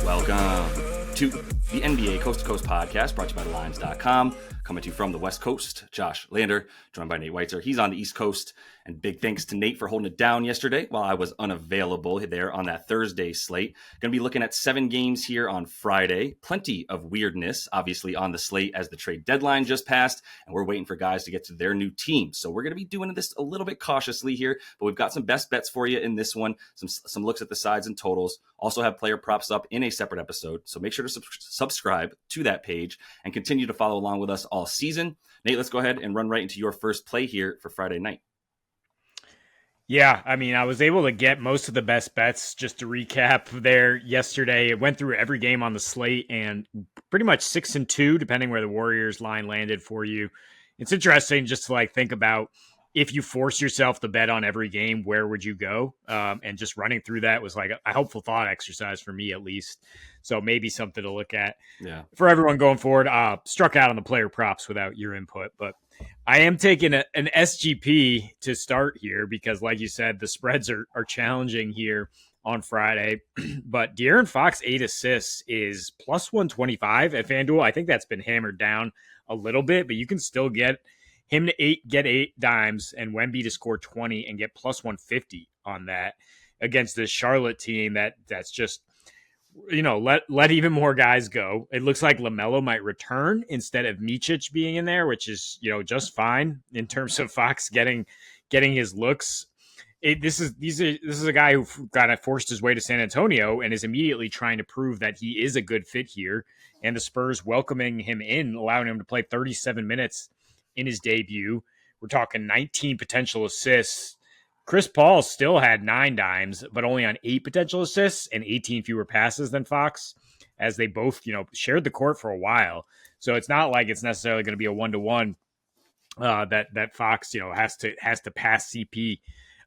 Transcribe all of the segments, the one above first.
Welcome to the NBA Coast to Coast podcast brought to you by TheLines.com. Coming to you from the West Coast, Josh Lander, joined by Nate Weitzer. He's on the East Coast, and big thanks to Nate for holding it down yesterday while I was unavailable there on that Thursday slate. Going to be looking at 7 games here on Friday. Plenty of weirdness, obviously, on the slate as the trade deadline just passed, and we're waiting for guys to get to their new teams. So we're going to be doing this a little bit cautiously here, but we've got some best bets for you in this one, some looks at the sides and totals. Also have player props up in a separate episode, so make sure to subscribe to that page and continue to follow along with us all season. Nate, let's go ahead and run right into your first play here for Friday night. Yeah, I mean, I was able to get most of the best bets. Just to recap there yesterday, it went through every game on the slate and pretty much 6-2, depending where the Warriors line landed for you. It's interesting just to think about, if you force yourself to bet on every game, where would you go? And just running through that was like a helpful thought exercise for me, at least. So maybe something to look at for everyone going forward. Struck out on the player props without your input, but I am taking an SGP to start here because, like you said, the spreads are challenging here on Friday. But De'Aaron Fox 8 assists is plus 125 at FanDuel. I think that's been hammered down a little bit, but you can still get him to get 8 dimes and Wemby to score 20 and get plus 150 on that against this Charlotte team that's just, let even more guys go. It looks like LaMelo might return instead of Micic being in there, which is, just fine in terms of Fox getting his looks. This is a guy who got forced his way to San Antonio and is immediately trying to prove that he is a good fit here. And the Spurs welcoming him in, allowing him to play 37 minutes in his debut. We're talking 19 potential assists. Chris Paul still had 9 dimes, but only on 8 potential assists and 18 fewer passes than Fox, as they both, shared the court for a while. So it's not like it's necessarily going to be a 1-to-1 that Fox, has to pass CP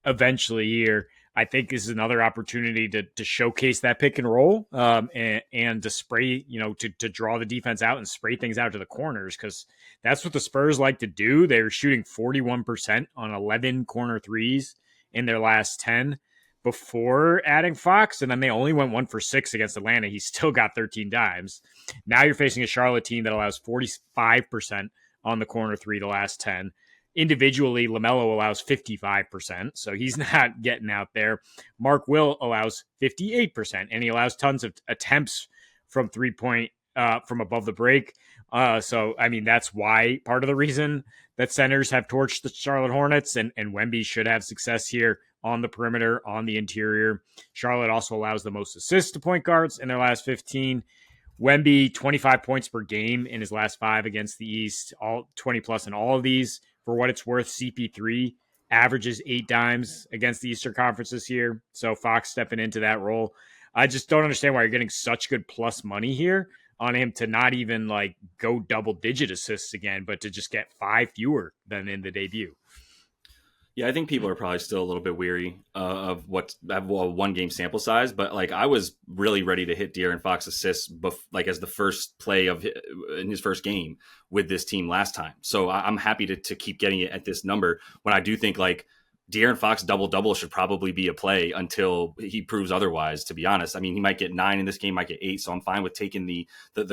eventually here. I think this is another opportunity to showcase that pick and roll and to spray, to draw the defense out and spray things out to the corners, because that's what the Spurs like to do. They're shooting 41% on 11 corner threes in their last 10 before adding Fox, and then they only went 1 for 6 against Atlanta. He still got 13 dimes. Now you're facing a Charlotte team that allows 45% on the corner three the last 10. Individually, LaMelo allows 55%, so he's not getting out there. Mark Will allows 58%, and he allows tons of attempts from three-point from above the break. So, I mean, that's why part of the reason that centers have torched the Charlotte Hornets, and Wemby should have success here on the perimeter, on the interior. Charlotte also allows the most assists to point guards in their last 15. Wemby, 25 points per game in his last 5 against the East, all 20-plus in all of these. For what it's worth, CP3 averages 8 dimes against the Eastern Conference this year. So Fox stepping into that role. I just don't understand why you're getting such good plus money here on him to not even go double-digit assists again, but to just get 5 fewer than in the debut. Yeah, I think people are probably still a little bit weary of a 1-game sample size, but I was really ready to hit De'Aaron Fox assists as the first play in his first game with this team last time. So I'm happy to keep getting it at this number when I do think De'Aaron Fox double-double should probably be a play until he proves otherwise, to be honest. I mean, he might get 9 in this game, might get 8, so I'm fine with taking the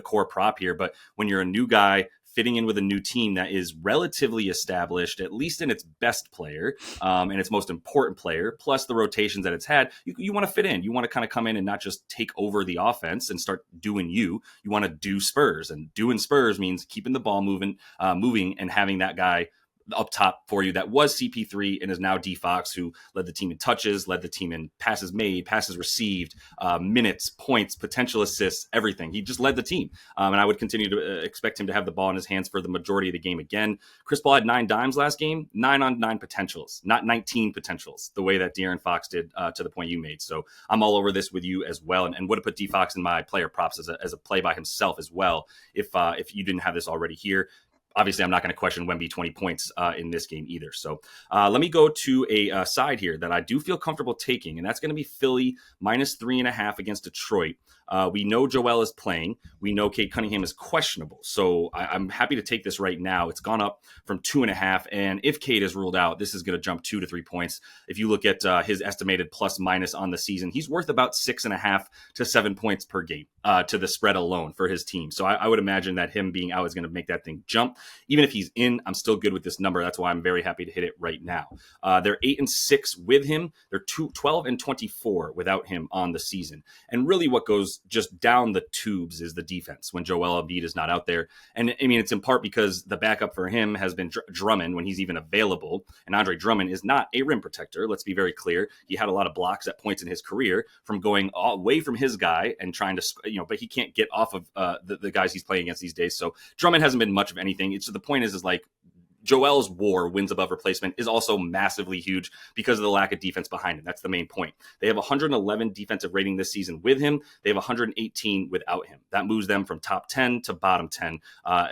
core prop here. But when you're a new guy fitting in with a new team that is relatively established, at least in its best player and its most important player, plus the rotations that it's had, you want to fit in. You want to kind of come in and not just take over the offense and start doing you. You want to do Spurs, and doing Spurs means keeping the ball moving and having that guy up top for you that was CP3 and is now D Fox, who led the team in touches, led the team in passes made, passes received, minutes, points, potential assists, everything. He just led the team. And I would continue to expect him to have the ball in his hands for the majority of the game again. Chris Paul had 9 dimes last game, 9 on 9 potentials, not 19 potentials, the way that De'Aaron Fox did to the point you made. So I'm all over this with you as well, and would have put D Fox in my player props as a play by himself as well if you didn't have this already here. Obviously, I'm not going to question Wemby 20 points in this game either. So let me go to a side here that I do feel comfortable taking, and that's going to be Philly minus 3.5 against Detroit. We know Joel is playing. We know Cade Cunningham is questionable. So I'm happy to take this right now. It's gone up from 2.5. And if Cade is ruled out, this is going to jump 2 to 3 points. If you look at his estimated plus minus on the season, he's worth about 6.5 to 7 points per game. to the spread alone for his team. So I would imagine that him being out is going to make that thing jump. Even if he's in, I'm still good with this number. That's why I'm very happy to hit it right now. They're 8-6 with him. They're 12-24 without him on the season. And really what goes just down the tubes is the defense when Joel Embiid is not out there. And I mean, it's in part because the backup for him has been Drummond when he's even available. And Andre Drummond is not a rim protector. Let's be very clear. He had a lot of blocks at points in his career from going away from his guy and trying to, but he can't get off of the guys he's playing against these days. So Drummond hasn't been much of anything. It's the point is like Joel's WAR, wins above replacement, is also massively huge because of the lack of defense behind him. That's the main point. They have 111 defensive rating this season with him. They have 118 without him. That moves them from top 10 to bottom 10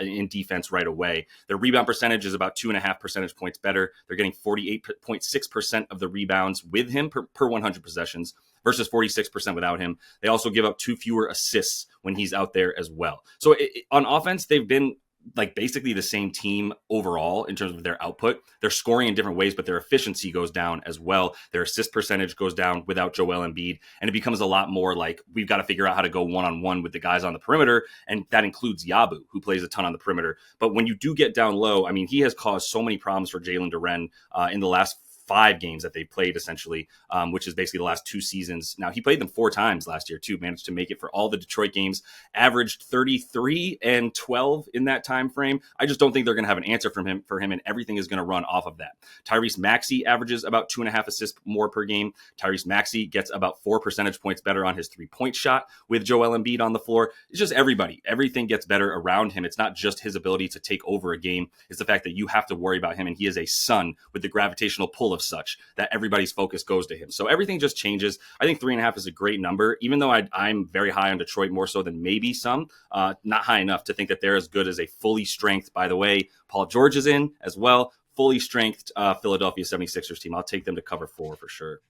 in defense right away. Their rebound percentage is about 2.5 percentage points better. They're getting 48.6% of the rebounds with him per 100 possessions versus 46% without him. They also give up 2 fewer assists when he's out there as well. So on offense, they've been like basically the same team overall in terms of their output. They're scoring in different ways, but their efficiency goes down as well. Their assist percentage goes down without Joel Embiid, and it becomes a lot more like we've got to figure out how to go one-on-one with the guys on the perimeter, and that includes Yabu, who plays a ton on the perimeter. But when you do get down low, I mean, he has caused so many problems for Jalen Duren in the last 5 games that they played, essentially, which is basically the last 2 seasons. Now, he played them 4 times last year, too, managed to make it for all the Detroit games, averaged 33 and 12 in that time frame. I just don't think they're going to have an answer for him, and everything is going to run off of that. Tyrese Maxey averages about 2.5 assists more per game. Tyrese Maxey gets about 4 percentage points better on his three-point shot with Joel Embiid on the floor. It's just everybody. Everything gets better around him. It's not just his ability to take over a game. It's the fact that you have to worry about him, and he is a sun with the gravitational pull of such that everybody's focus goes to him. So everything just changes. I think 3.5 is a great number, even though I'm very high on Detroit, more so than maybe some, not high enough to think that they're as good as a fully strength. By the way, Paul George is in as well, fully strength Philadelphia 76ers team. I'll take them to cover 4 for sure.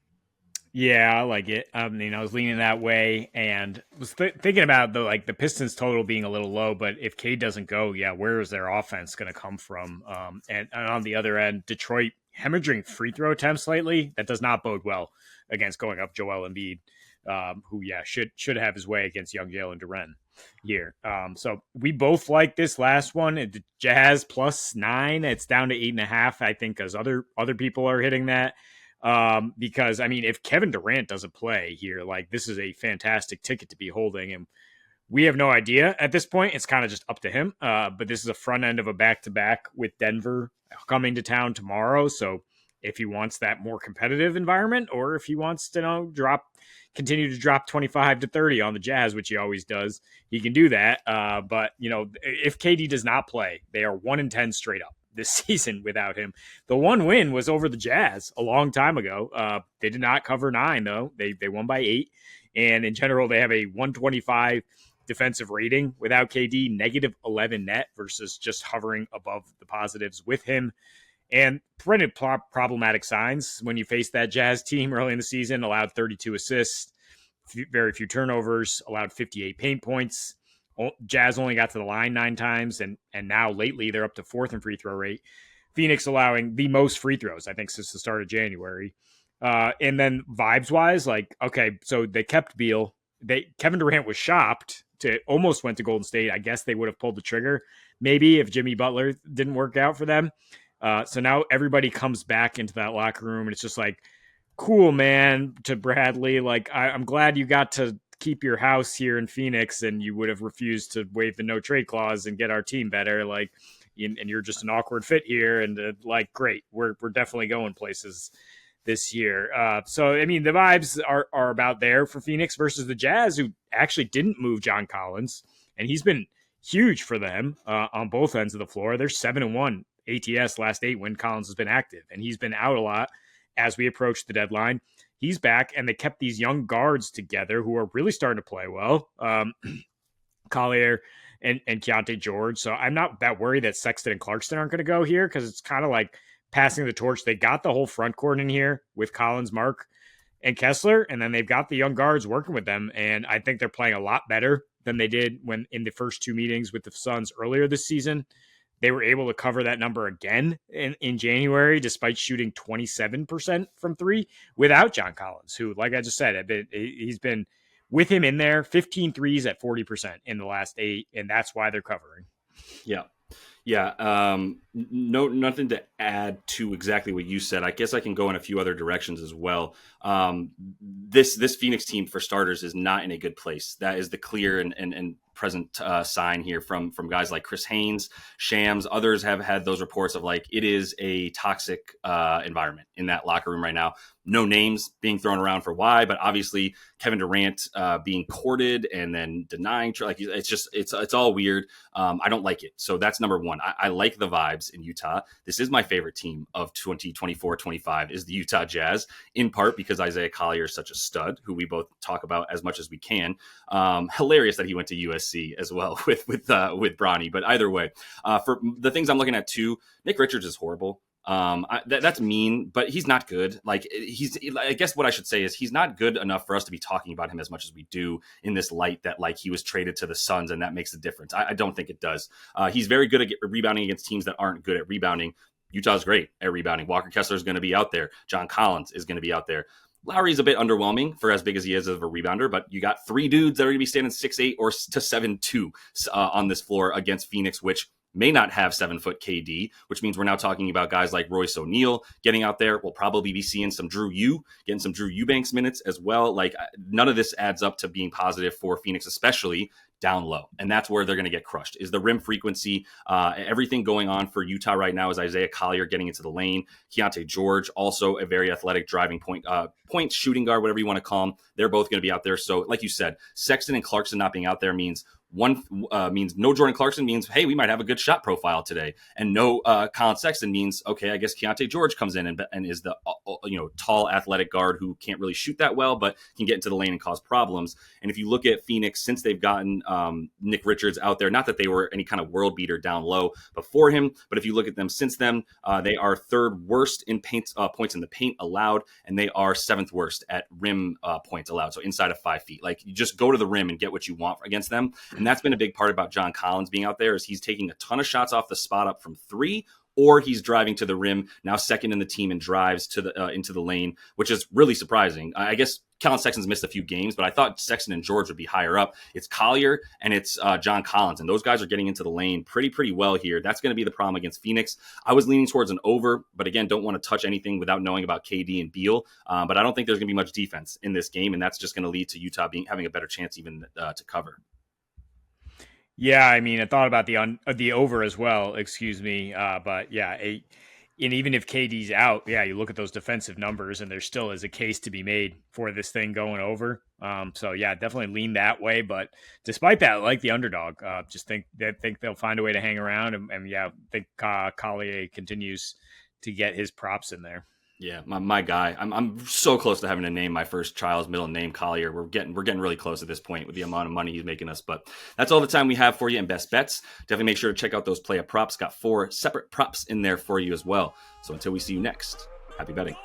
Yeah, I like it. I was leaning that way and was thinking about the Pistons total being a little low, but if Cade doesn't go, where is their offense going to come from? And on the other end, Detroit hemorrhaging free throw attempts lately. That does not bode well against going up Joel Embiid, who should have his way against young Jalen Duren here. So we both like this last one. The Jazz +9. It's down to 8.5. I think because other people are hitting that. Because I mean, if Kevin Durant doesn't play here, like this is a fantastic ticket to be holding, and we have no idea at this point. It's kind of just up to him. But this is a front end of a back-to-back with Denver coming to town tomorrow. So if he wants that more competitive environment, or if he wants to continue to drop 25 to 30 on the Jazz, which he always does, he can do that. But if KD does not play, they are 1-10 straight up this season without him. The one win was over the Jazz a long time ago. They did not cover 9 though. They won by 8. And in general, they have a 125 defensive rating without KD, -11 net versus just hovering above the positives with him. And printed problematic signs when you face that Jazz team early in the season. Allowed 32 assists, very few turnovers, allowed 58 paint points. Jazz only got to the line 9 times, and now lately they're up to 4th in free throw rate. Phoenix allowing the most free throws, I think, since the start of January. And then vibes-wise, okay, so they kept Beal. Kevin Durant was shopped almost went to Golden State. I guess they would have pulled the trigger maybe if Jimmy Butler didn't work out for them. So now everybody comes back into that locker room, and it's just like, cool, man, to Bradley. I'm glad you got to keep your house here in Phoenix, and you would have refused to waive the no trade clause and get our team better. And you're just an awkward fit here. And great, we're definitely going places this year. So, I mean, the vibes are about there for Phoenix versus the Jazz, who actually didn't move John Collins. And he's been huge for them on both ends of the floor. They're 7-1 ATS last 8 when Collins has been active, and he's been out a lot as we approach the deadline. He's back, and they kept these young guards together who are really starting to play well. Collier and Keontae George. So I'm not that worried that Sexton and Clarkson aren't going to go here, because it's kind of like passing the torch. They got the whole front court in here with Collins, Mark, and Kessler, and then they've got the young guards working with them, and I think they're playing a lot better than they did when in the first 2 meetings with the Suns earlier this season. They were able to cover that number again in January, despite shooting 27% from 3 without John Collins, who, like I just said, he's been with him in there, 15 threes at 40% in the last 8, and that's why they're covering. Yeah. Yeah, nothing to add to exactly what you said. I guess I can go in a few other directions as well. This Phoenix team, for starters, is not in a good place. That is the clear and present sign here from guys like Chris Haynes, Shams. Others have had those reports of like it is a toxic environment in that locker room right now. No names being thrown around for why, but obviously Kevin Durant being courted and then denying. Like it's all weird. I don't like it. So that's number one. I like the vibes in Utah. This is my favorite team of 2024-25 is the Utah Jazz, in part because Isaiah Collier is such a stud, who we both talk about as much as we can. Hilarious that he went to USC as well with Bronny. But either way, for the things I'm looking at too, Nick Richards is horrible. That's mean, but he's not good. I guess what I should say is he's not good enough for us to be talking about him as much as we do in this light that like he was traded to the Suns and that makes a difference. I don't think it does. He's very good at rebounding against teams that aren't good at rebounding. Utah's great at rebounding. Walker Kessler is going to be out there. John Collins is going to be out there. Lowry's a bit underwhelming for as big as he is as a rebounder, but you got 3 dudes that are going to be standing 6'8" or to 7'2" on this floor against Phoenix, which may not have 7-foot KD, which means we're now talking about guys like Royce O'Neal getting out there. We'll probably be seeing some getting some Drew Eubanks minutes as well. Like none of this adds up to being positive for Phoenix, especially down low. And that's where they're going to get crushed is the rim frequency. Everything going on for Utah right now is Isaiah Collier getting into the lane. Keontae George, also a very athletic driving point shooting guard, whatever you want to call him. They're both going to be out there. So like you said, Sexton and Clarkson not being out there means means no Jordan Clarkson means, hey, we might have a good shot profile today. And no Colin Sexton means, okay, I guess Keontae George comes in and is the tall athletic guard who can't really shoot that well, but can get into the lane and cause problems. And if you look at Phoenix, since they've gotten Nick Richards out there, not that they were any kind of world beater down low before him, but if you look at them since then, they are 3rd worst in points in the paint allowed, and they are 7th worst at rim points allowed. So inside of 5 feet, like you just go to the rim and get what you want against them. And that's been a big part about John Collins being out there is he's taking a ton of shots off the spot up from 3, or he's driving to the rim, now 2nd in the team and drives to the into the lane, which is really surprising. I guess Colin Sexton's missed a few games, but I thought Sexton and George would be higher up. It's Collier and it's John Collins, and those guys are getting into the lane pretty well here. That's going to be the problem against Phoenix. I was leaning towards an over, but again, don't want to touch anything without knowing about KD and Beal. But I don't think there's going to be much defense in this game, and that's just going to lead to Utah having a better chance even to cover. Yeah, I mean, I thought about the over as well. Excuse me, but yeah, and even if KD's out, yeah, you look at those defensive numbers, and there still is a case to be made for this thing going over. So yeah, definitely lean that way. But despite that, I like the underdog. Just think they'll find a way to hang around, and yeah, think Collier continues to get his props in there. Yeah, my guy. I'm so close to having to name my first child's middle name Collier. We're getting really close at this point with the amount of money he's making us. But that's all the time we have for you in best bets. Definitely make sure to check out those player props. Got 4 separate props in there for you as well. So until we see you next, happy betting.